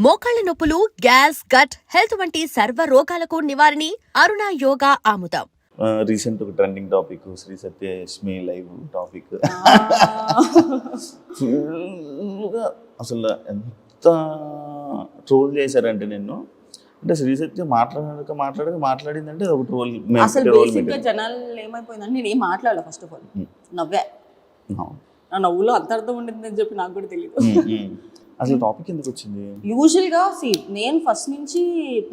మోకాళ్ల నొప్పులు, gas, gut health వంటి సర్వ రోగాలకు నివారణి అరుణ యోగా ఆముదం. రీసెంట్ ఒక trending topic Shri Satyalakshmi live topic. అసలు ఎంత ట్రోల్ చేశారంటే నిన్ను, అంటే శ్రీ సత్య మాట్లాడిందంటే ఒక ట్రోల్. అసలు బేసిక్గా జనాలు ఏమైపోయిందంటే నేను ఏం మాట్లాడలే. ఫస్ట్ ఆఫ్ ఆల్ నవ్వే. నా నవ్వులో అంత అర్థం ఉండిందని చెప్పి నాకు కూడా తెలియదు. అసలు టాపిక్ ఎందుకు వచ్చింది? యూజువల్గా నేను ఫస్ట్ నుంచి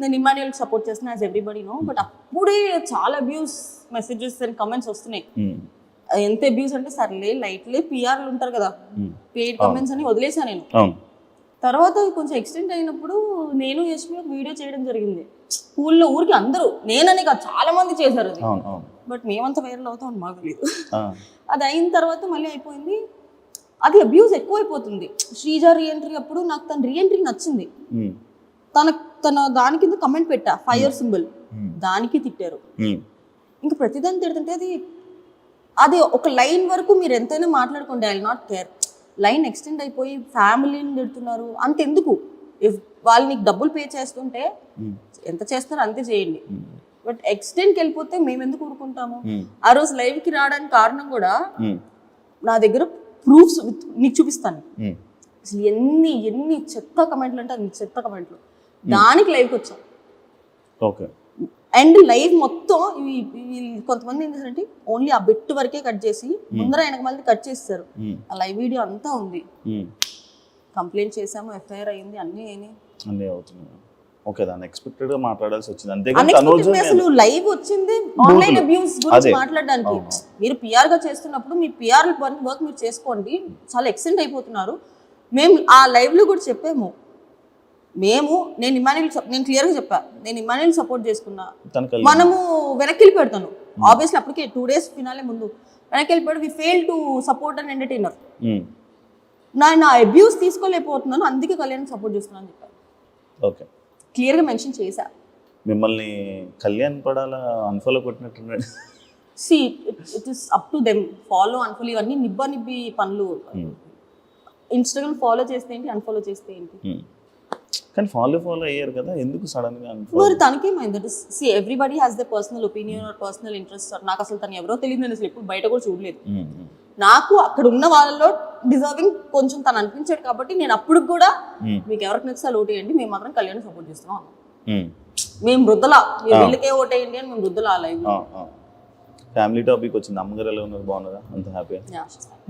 నేను ఇమాన్యుయల్కి సపోర్ట్ చేస్తున్నా, యాజ్ ఎవ్రీబడి నో. బట్ అప్పుడే చాలా అబ్యూస్ మెసేజెస్ అండ్ కమెంట్స్ వస్తున్నాయి. ఎంత అబ్యూస్ అంటే సర్లే లైట్లే పిఆర్లు ఉంటారు కదా, పెయిడ్ కమెంట్స్ అని వదిలేసా నేను. తర్వాత కొంచెం ఎక్స్టెండ్ అయినప్పుడు నేను యశ్మి ఒక వీడియో చేయడం జరిగింది స్కూల్లో. ఊరికి అందరూ, నేనని కాదు చాలా మంది చేశారు అది. బట్ మేమంతా వైరల్ అవుతాం మాకు తెలియదు. అది అయిన తర్వాత మళ్ళీ అయిపోయింది. అది అబ్యూస్ ఎక్కువైపోతుంది. శ్రీజ రీఎంట్రీ అప్పుడు నాకు తన రీఎంట్రీ నచ్చింది. తన దాని కింద కమెంట్ పెట్టా, ఫైర్ సింబల్, దానికి తిట్టారు. ఇంకా ప్రతిదాన్ని తిడుతుంటే అది ఒక లైన్ వరకు మీరు ఎంతైనా మాట్లాడుకోండి, I will not care. Line extend అయిపోయి ఫ్యామిలీని తిడుతున్నారు. అంతెందుకు, ఇఫ్ వాళ్ళు నీకు డబ్బులు పే చేస్తుంటే ఎంత చేస్తారో అంతే చేయండి. బట్ ఎక్స్టెండ్కి వెళ్ళిపోతే మేము ఎందుకు ఊరుకుంటాము? ఆ రోజు లైవ్కి రావడానికి కారణం కూడా నా దగ్గర ప్రూఫ్స్ నీకు చూపిస్తాను. అసలు ఎన్ని చెత్త కమెంట్లు అంటే అన్ని చెత్త కమెంట్లు. దానికి లైవ్కి వచ్చాం. అండ్ లైవ్ మొత్తం కొంతమంది ఏం చేశారంటే ఓన్లీ ఆ బిట్ వరకే కట్ చేసి ముందర వెనక మళ్ళీ కట్ చేస్తారు. ఆ లైవ్ వీడియో అంతా ఉంది. కంప్లైంట్ చేసాము, ఎఫ్ఐఆర్ అయింది, అన్నీ అవుతుంది. ఓకే, దాన్ని ఎక్స్పెక్టెడ్ గా మాట్లాడాల్సి వచ్చింది. అంతే అసలు లైవ్ వచ్చింది ఆన్లైన్ అబ్యూస్ గురించి మాట్లాడడానికి. మీరు పిఆర్ గా చేస్తున్నప్పుడు మీ పిఆర్ వర్క్ మీరు చేసుకోండి. చాలా ఎక్స్టెండ్ అయిపోతున్నారు. మేము ఆ లైవ్ లో కూడా చెప్పాము, నేను క్లియర్ గా చెప్పా, నేను ఇమాన్యుయల్ సపోర్ట్ చేసుకున్నా, మనము వెనక్కి వెళ్ళిపెడతాను. ఆబ్వియస్లీ అప్పటికే 2 days ఫినాలే ముందు వెనక్కి వెళ్ళిపోయాడు. We fail to support and entertainer. నా అబ్యూస్ తీసుకోలేకపోతున్నాను, అందుకే కళ్యాణ్ సపోర్ట్ చేస్తున్నాను అని చెప్పాను. ఓకే, క్లియర్ గా మెన్షన్ చేశా. మిమ్మల్ని కళ్యాణ్ పడాలా అన్ఫాలో కొట్టినట్టున్నాడు. It is up to them. Follow unfollow ఇవన్నీ నిబ్బి పనులు. ఇన్స్టాగ్రామ్ ఫాలో చేస్తే ఏంటి, అన్ఫాలో చేస్తే ఏంటి? కానీ ఫాలో అయ్యారు కదా, ఎందుకు సడన్ గా? మరి తనకేమైంది? Everybody has the personal opinion or personal interest. నాకు అసలు తను ఎవరో తెలియదు, నేను అసలు ఎప్పుడు బయట కూడా చూడలేదు. నాకు అక్కడ ఉన్న వాళ్ళలో డిజర్వింగ్ కొంచెం తను అనిపించాడు కాబట్టి నేను అప్పుడు కూడా మీకు ఎవరికి నచ్చితే ఓటేయండి, మేము మాత్రం కళ్యాణ్ సపోర్ట్ చేస్తున్నాం. మేము వృద్ధలా, వీళ్ళకే ఓటేయండి అని మేము వృద్ధలా. లైవ్ ఫ్యామిలీ టాపిక్ వచ్చింది. అమ్మగారు ఎలా ఉన్నారు? బాగున్నారా? అంత హ్యాపీ?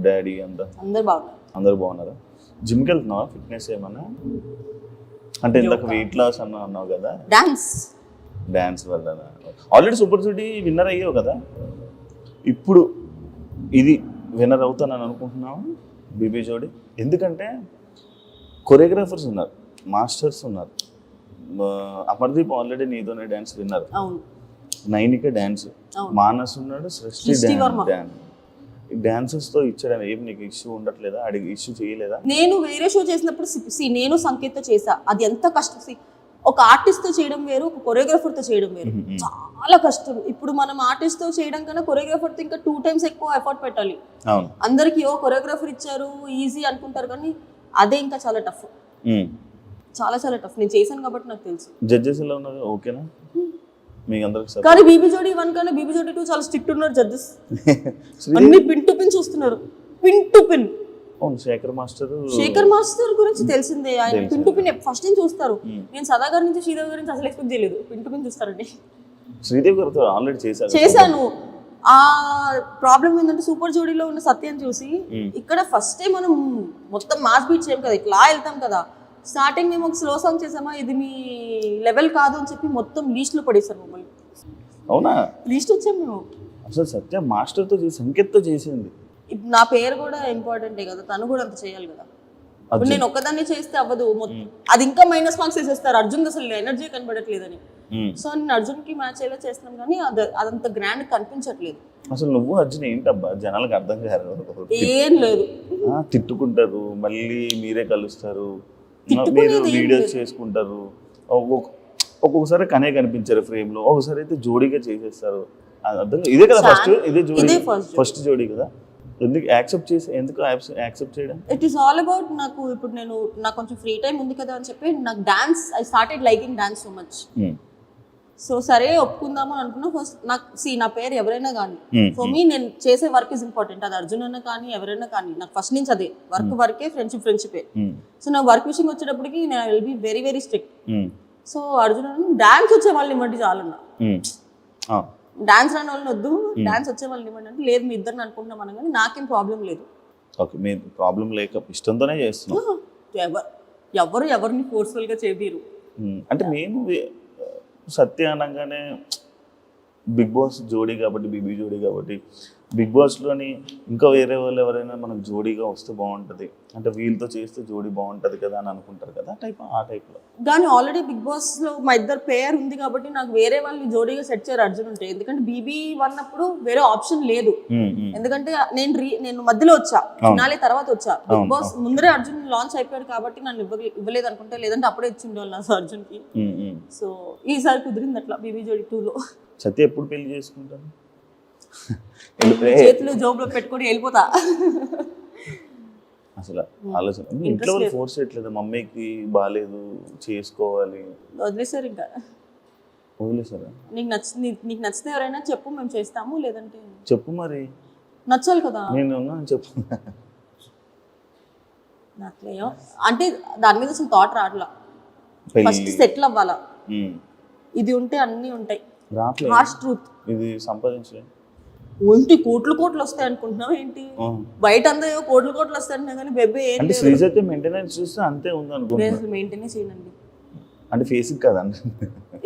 డాడీ అందరు బాగున్నారా? జిమ్కి వెళ్తున్నావా? ఫిట్నెస్ ఏమన్నా? అంటే ఇందాక వెయిట్ లాస్ అన్నావు కదా, డాన్స్ వల్ల. ఆల్రెడీ సూపర్ జోడీ విన్నర్ అయ్యావు కదా, ఇప్పుడు ఇది విన్నర్ అవుతానని అనుకుంటున్నావు బీబీ జోడీ? ఎందుకంటే కొరియోగ్రాఫర్స్ ఉన్నారు, మాస్టర్స్ ఉన్నారు. అమర్దీప్ ఆల్రెడీ నీతోనే dance winner, Nainika dance, Manas ఉన్నాడు, సృష్టి డాన్స్. డాన్సెస్ తో ఇచ్చాడు. ఏం నీకు ఇష్యూ ఉండట్లేదా? అడిగి ఇష్యూ చేయలేదా? నేను వేరే షో చేసినప్పుడు నేను సంకేత్ చేసా. అది ఎంత కష్టం. ఒక ఆర్టిస్ట్ తో చేయడం వేరు, ఒక కొరియోగ్రాఫర్ తో చేయడం వేరు. చాలా కష్టం. ఇప్పుడు మనం ఆర్టిస్ట్ తో చేయడం కన్నా కొరియోగ్రాఫర్ తో ఇంకా 2 times ఎక్కువ ఎఫర్ట్ పెట్టాలి. అందరికి కొరియోగ్రాఫర్ ఇచ్చారు ఈజీ అనుకుంటారు, కానీ అదే ఇంకా చాలా టఫ్. చాలా టఫ్. నేను చేశాను కాబట్టి నాకు తెలుసు. జడ్జెస్ ఎలా ఉన్నారు? ఓకేనా మీకు అందరికి? కానీ బీబీ జోడీ 1 కన్నా బీబీ జోడీ 2 చాలా స్ట్రిక్ట్ ఉన్నారు జడ్జెస్. అన్ని పిన్ టు పిన్ చూస్తున్నారు, pin to pin. Shekhar master గురించి తెలిసిందే, ఆయన పిన్ టు పిన్ ఫస్ట్ నుంచి చూస్తారు. నేను సదా గారి నుంచి శ్రీదేవి గారి నుంచి అసలు ఎక్స్పెక్ట్ చేయలేదు, పిన్ టు పిన్ చూస్తారండి. శ్రీదేవి గారితో ఆల్రెడీ చేశాను. ఆ ప్రాబ్లం ఏంటంటే సూపర్ జోడీలో ఉన్న సత్యాన్ని చూసి ఇక్కడ ఫస్ట్ టైం మనం మొత్తం మాస్ బీట్ చేయం కదా, ఇట్లా వెళ్తాం కదా. స్టార్టింగ్ మేము ఒక స్లో సాంగ్ చేసామా, ఇది మీ లెవెల్ కాదు అని చెప్పి మొత్తం లీస్ట్ లో పడేసారు మమ్మల్ని. అవునా? లీస్ట్ వచ్చాం మేము. అసలు సత్య మాస్టర్ తో సంకేత్ తో చేసింది. నా పేరు కూడా ఇంపార్టెంటే కదా, తను కూడా అంత చేయాలి కదా. ఇప్పుడు నేను ఒక్కదాన్ని చేస్తే అవ్వదు, అది ఇంకా మైనస్ మార్క్స్ వేసేస్తారు. అర్జున్ అసలు ఎనర్జీ కనబడట్లేదని. సో నేను అర్జున్ కి మ్యాచ్ అయ్యేలా చేస్తున్నాం, కానీ అదంత గ్రాండ్ కనిపించట్లేదు. అసలు నువ్వు అర్జున్ ఏంటబ్బా జనాలకు అర్థం కాదు. ఏం లేదు, తిట్టుకుంటారు, మళ్ళీ మీరే కలుస్తారు, మీరు వీడియోస్ చేసుకుంటారు. ఒక్కొక్కసారి కనే కనిపించారు ఫ్రేమ్ లో, ఒకసారి అయితే జోడీగా చేసేస్తారు. అర్థం ఇదే కదా ఫస్ట్, ఇదే జోడీ, ఫస్ట్ జోడీ కదా. ఎందుకు యాక్సెప్ట్ చేయడం? ఇట్ ఈస్ ఆల్ అబౌట్ నాకు ఇప్పుడు నాకు కొంచెం ఫ్రీ టైం ఉంది కదా అని చెప్పి నాకు dance I started liking dance so much. So సరే ఒప్పుకుందాము అని అనుకున్నా. ఫస్ట్ నాకు నా పేరు ఎవరైనా కానీ ఫర్ మీ నేను చేసే వర్క్ ఇస్ ఇంపార్టెంట్. అది అర్జున్ అన్న కానీ ఎవరైనా కానీ నాకు ఫస్ట్ నుంచి అదే వర్కే, ఫ్రెండ్షిపే. సో నా వర్క్ విషయం వచ్చేటప్పటికి నేను will be very very strict. So Arjun అన్న డాన్స్ వచ్చే వాళ్ళని ఇవ్వండి చాలన్నా, డాన్స్ రాని వాళ్ళని వద్దు, డాన్స్ వచ్చే వాళ్ళని ఇవ్వండి అంటే లేదు మీ ఇద్దరిని అనుకుంటున్నాం అన్న కానీ నాకేం ప్రాబ్లం లేదు. ఓకే, మీ ప్రాబ్లం లేక ఇష్టంతోనే చేస్తున్నాం. ఎవరు ఎవరిని ఫోర్స్ఫుల్గా చేయరు. అంటే మేము సత్య అనగానే బిగ్ బాస్ జోడీ కాబట్టి, బీబీ జోడీ కాబట్టి బిగ్ బాస్లోని ఇంకా వేరే వాళ్ళు ఎవరైనా మనకు జోడీగా వస్తే బాగుంటుంది, అంటే వీళ్ళతో చేస్తే జోడీ బాగుంటుంది కదా అని అనుకుంటారు కదా, ఆ టైప్లో. కానీ ఆల్రెడీ బిగ్ బాస్లో మా ఇద్దరు పేర్ ఉంది కాబట్టి నాకు వేరే వాళ్ళు జోడీగా సెట్ చేయరు అర్జున్ ఉంటే. ఎందుకంటే బీబీ అన్నప్పుడు వేరే ఆప్షన్ లేదు. ఎందుకంటే నేను మధ్యలో వచ్చా, ఫినాలే తర్వాత వచ్చా. బిగ్ బాస్ ముందరే అర్జున్ లాంచ్ అయిపోయాడు కాబట్టి నన్ను ఇవ్వలేదు అనుకుంటే, లేదంటే అప్పుడే ఇచ్చిండేవాళ్ళు నా అర్జున్కి. సో ఈసారి కుదిరింది అట్లా బీబీ జోడీ 2లో. సత్య ఎప్పుడు పెళ్లి చేసుకుంటాను? చేతులు జోబులో పెట్టుకొని వెళ్ళిపోతా. అసలు ఆలోచన ఇంట్లో వాళ్ళు ఫోర్స్ చేయట్లేదు, మమ్మీకి బాగాలేదు చేసుకోవాలి, వదిలేసారు. ఇంకా వదిలేసారా? నీకు నచ్చితే ఎవరైనా చెప్పు, మేము చేస్తాము, లేదంటే చెప్పు. మరి నచ్చాలి కదా. నేను చెప్పు. నాకేమో అంటే దాని మీద అసలు థాట్ రావట్లా. ఫస్ట్ సెటిల్ అవ్వాలా, ఇది ఉంటే అన్నీ ఉంటాయి. Harsh truth. ఇది సంపాదించలే ఒంటి కోట్లు వస్తాయి అనుకుంటున్నావు ఏంటి? బయట అందరూ కోట్లు వస్తాయి కానీ బెబ్బే అంటే శ్రీజ్ అయితే మెయింటెనెన్స్ చూస్తే అంతే ఉంది అనుకుంటున్నా. మెయింటెనెన్స్ చేయనండి అంటే ఫేస్ కదండి,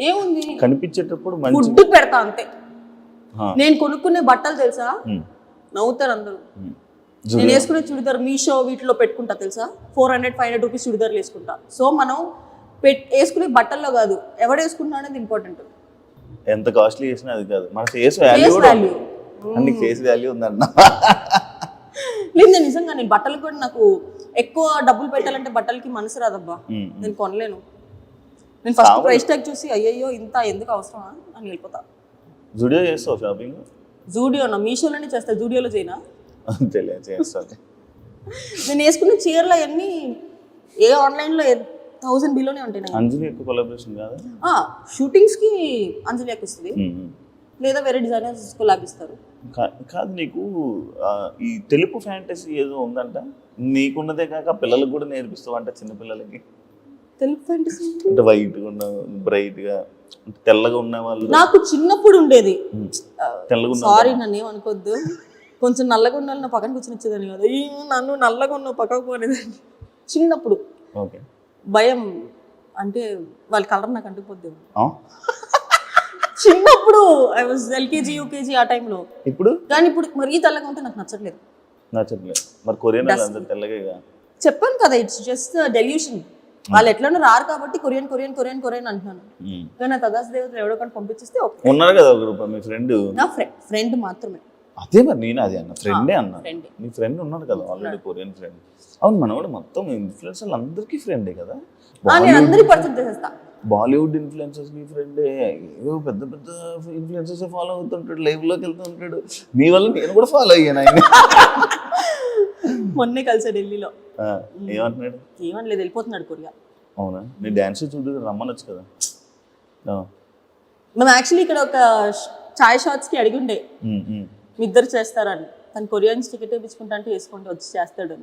ఏముంది కనిపించేటప్పుడు ఫుడ్ పెడతా అంతే. నేను కొనుక్కునే బట్టలు తెలుసా, నవ్వుతారు అందరూ. నేను వేసుకునే చుడిదార్ మీషో వీటిలో పెట్టుకుంటా తెలుసా, 400-500 రూపీస్ చుడిదార్లు వేసుకుంటా. సో మనం వేసుకునే బట్టల్లో కాదు, ఎవడు వేసుకుంటా అనేది ఇంపార్టెంట్. ఎంత కాస్ట్లీ చేసినా అది కాదు, మన ఫేస్ వాల్యూ. అన్ని ఫేస్ వాల్యూ ఉందన్న. లేదు నిజంగా నేను బట్టలు కూడా నాకు ఎక్కువ డబ్బులు పెట్టాలంటే బట్టలకి మనసు రాదబ్బా, నేను కొనలేను. నేను ఫస్ట్ ప్రైస్ ట్యాగ్ చూసి అయ్యయ్యో ఇంత ఎందుకు అవసరమా అని వెళ్ళిపోతా. జూడియో చేస్తావు షాపింగ్? జూడియోనా, మీషోలోనే చేస్తా, జూడియోలో చేయనా? చేస్తాను. నేను వేసుకున్న చీరలు అవన్నీ ఏ ఆన్లైన్లో 1000 బిలోనే ఉంటాయి. అంజలి ఎక్కువ కొలాబరేషన్ కాదు, షూటింగ్స్కి అంజలి ఎక్కువస్తుంది, లేదా వేరే డిజైనర్స్ కొలాబ్ ఇస్తారు. కాదు నీకు ఈ తెలుపు ఫ్యాంటసీ ఏదో ఉందంట, నీకున్నదే కాక పిల్లలకు కూడా నేర్పిస్తావు అంట, చిన్నపిల్లలకి. తెలుపు ఫ్యాంటసీ అంటే వైట్గా ఉన్న, బ్రైట్గా తెల్లగా ఉన్న వాళ్ళు. నాకు చిన్నప్పుడు ఉండేది. తెల్లగా సారీ నన్ను ఏమనుకోద్దు, కొంచెం నల్లగా ఉన్న నా పక్కన కూర్చొని వచ్చేదాన్ని కదా, నన్ను నల్లగా ఉన్న పక్కకు పోనేదాన్ని చిన్నప్పుడు. ఓకే, భయం అంటే వాళ్ళ కలర్ నాకు అంటుకుపోద్ది చిన్నప్పుడు. ఐ వాజ్ LKG UKG ఆ టైంలో. ఇప్పుడు కానీ ఇప్పుడు మరీ తెల్లగా ఉంటే నాకు నచ్చట్లేదు. మరి కొరియన్ అందరూ తెల్లగా. చెప్పాను కదా, ఇట్స్ జస్ట్ డెల్యూషన్. వాళ్ళు ఎట్లనో రారు కాబట్టి కొరియన్ కొరియన్ కొరియన్ కొరియన్ అంటున్నాను. కానీ నా తదాస్ దేవతలు ఎవడో కానీ పంపించేస్తే ఉన్నారు కదా ఒక మీ ఫ్రెండ్. నా ఫ్రెండ్ మాత్రమే. అదే మరి నేను అదే అన్న, ఫ్రెండే అన్నా. నీ ఫ్రెండ్ ఉన్నాడు కదా ఆల్రెడీ, కొరియన్ ఫ్రెండ్. అవును, మనవాడు మొత్తం ఇన్ఫ్లుయెన్సర్లు అందరికీ ఫ్రెండే కదా. నేను అందరికీ పరిచయం చేసేస్తా. బాలీవుడ్ ఇన్ఫ్లుయెన్సర్స్ కి ఫ్రెండే, ఏదో పెద్ద పెద్ద ఇన్ఫ్లుయెన్సర్స్ ఫాలో అవుతుంటాడు, లైవ్ లోకి వెళ్తూ ఉంటాడు. నీ వల్ల నేను కూడా ఫాలో అయ్యాను ఆయన. మొన్నే కలిసా ఢిల్లీలో. ఏమంటున్నాడు? ఏమనలేదు, వెళ్ళిపోతున్నాడు కొరియా. అవునా? నీ డాన్స్ చూడు, రమ్మనొచ్చు కదా. మేము యాక్చువల్లీ ఇక్కడ ఒక చాయ్ షాప్స్ కి అడిగి ఉండే మీ ఇద్దరు చేస్తారని. తను కొరియన్స్ టికెట్ వేయించుకుంటా అంటే వేసుకుంటూ వచ్చి చేస్తాడు.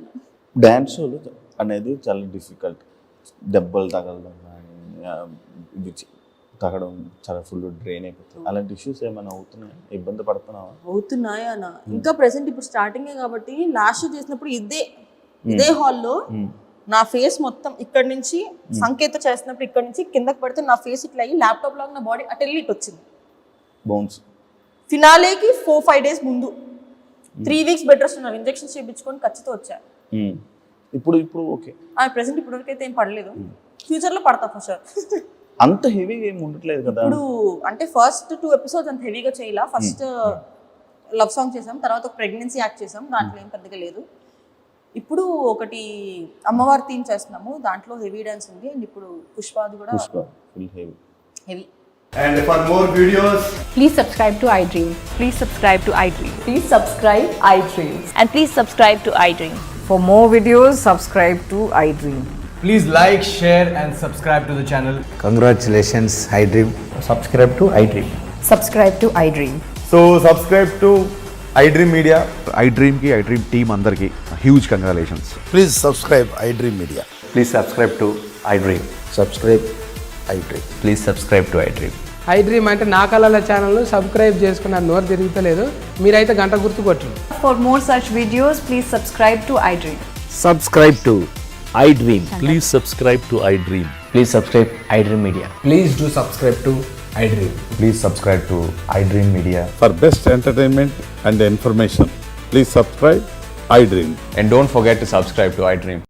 డాన్స్ షోలు అనేది చాలా డిఫికల్ట్. దెబ్బలు తగలడం కానీ ఇది తగ్గడం చాలా ఫుల్ డ్రైన్ అయిపోతుంది. అలాంటి ఇష్యూస్ ఏమైనా అవుతున్నాయా? ఇబ్బంది పడుతున్నావా? అవుతున్నాయా? ఇంకా ప్రెసెంట్ ఇప్పుడు స్టార్టింగే కాబట్టి లాస్ట్ షో చేసినప్పుడు ఇదే హాల్లో నా ఫేస్ మొత్తం ఇక్కడ నుంచి సంకేత చేసినప్పుడు ఇక్కడ నుంచి కిందకి పడితే నా ఫేస్ ఇట్లా అయ్యి ల్యాప్టాప్ లాగా నా బాడీ అటు వెళ్ళి ఇటు వచ్చింది. బౌన్స్ ఫినాలేకి 4-5 డేస్ ముందు 3 వీక్స్ బెడ్ రెస్ట్ ఉన్నారు, ఇంజెక్షన్స్ చేయించుకొని ఖచ్చితంగా వచ్చారు. ఇప్పుడు ఓకే. ప్రెసెంట్ ఇప్పటివరకు అయితే ఏం పడలేదు, ఫ్యూచర్ లో పడతా ఫర్ షూర్. అంత హెవీగా ఏమి ఉండట్లేదు కదా ఇప్పుడు. అంటే ఫస్ట్ 2 ఎపిసోడ్స్ అంత హెవీగా చేయలా. ఫస్ట్ లవ్ సాంగ్ చేసాం, తర్వాత ఒక ప్రెగ్నెన్సీ యాక్ట్ చేసాం, దాంట్లో ఏం పెద్దగా లేదు. ఇప్పుడు ఒకటి అమ్మవారి థీమ్ చేస్తున్నాము, దాంట్లో హెవీ డాన్స్ ఉంది. అండ్ ఇప్పుడు పుష్పాది కూడా full heavy. And for more videos, Please subscribe to iDream. Please subscribe to iDream. Please subscribe iDreams. And please subscribe to iDream. For more videos, subscribe to iDream. please like, share, and subscribe to the channel. Congratulations, iDream. Subscribe to iDream. Subscribe to iDream. So subscribe to iDream Media. iDream ki iDream team అందరికి huge congratulations. Please subscribe iDream Media. Please subscribe to iDream. Subscribe iDream. Please subscribe to iDream. iDream అంటే నా కళల channel subscribe చేసుకున్నారు, నోరు తిరుగుతలేదు. మీరైతే గంట గుర్తు కొట్టండి. For more such videos, please subscribe to iDream. Subscribe to iDream. Please subscribe to iDream. Please subscribe iDream Media. Please do subscribe to iDream. Please subscribe to iDream media. For best entertainment and information, please subscribe iDream. And don't forget to subscribe to iDream.